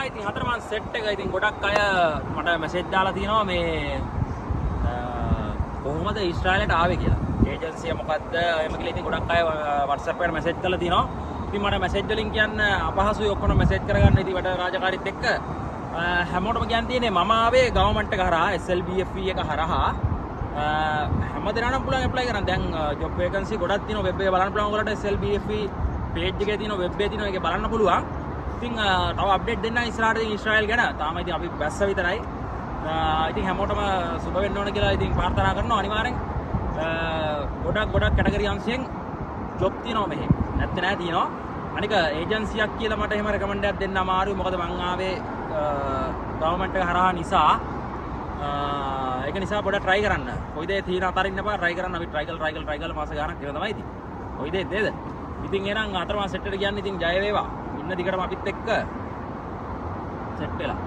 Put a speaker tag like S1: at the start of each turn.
S1: ඉතින් හතරමං සෙට් එක ඉතින් ගොඩක් අය මට මැසේජ් දාලා තියෙනවා මේ කොහොමද ඊශ්‍රායලයට ආවේ කියලා. ඒජන්සිය මොකද්ද? එහෙම කියලා ඉතින් ගොඩක් අය WhatsApp එකට මැසේජ් කරලා තියෙනවා. ඉතින් මට මැසේජ් වලින් කියන්න අපහසුයි ඔක්කොම මැසේජ් කරගන්න ඉතින් වැඩ රාජකාරීත් එක්ක හැමෝටම කියන්න තියෙන්නේ මම ආවේ ගවර්න්මන්ට් එක හරහා SLBFE එක හරහා හැමදෙනාටම පුළුවන් ඇප්ලයි කරන්න. දැන් ජොබ් වේකන්සි ගොඩක් තියෙනවා වෙබ් එකේ බලන්න පුළුවන් ඔයගොල්ලන්ට SLBFE page එකේ තියෙනවා වෙබ් එකේ තියෙනවා ඒකේ බලන්න පුළුවන්. ඉතින් තව අප්ඩේට් දෙන්න ඉස්සරහට ඉතින් ඊශ්‍රායල් ගැන තාම ඉතින් අපි බැස්ස විතරයි. ඉතින් හැමෝටම සුබ වෙන්න ඕන කියලා ඉතින් ප්‍රාර්ථනා කරනවා අනිවාර්යෙන්. ගොඩක් කැටගරි අංශයෙන් ජොබ් තියෙනවා මෙහෙ. නැත්te නෑ තියෙනවා. අනික ඒජන්සියක් කියලා මට එහෙම රෙකමන්ඩ් එකක් දෙන්න අමාරුයි. මොකද මං ආවේ ගවර්න්මන්ට් එක හරහා නිසා. ඒක නිසා පොඩ්ඩක් try කරන්න. කොයි දේ තියෙන අතරින් එපා try කරන්න. අපි try කරලා මාස ගානක් ඉඳලා තමයි ඉතින්. කොයි දේ නේද? ඉතින් එහෙනම් අතරමං සෙට් එකට කියන්නේ ඉතින් ජය වේවා. ඉන්න දිගටම අපිත් එක්ක සෙට් වෙලා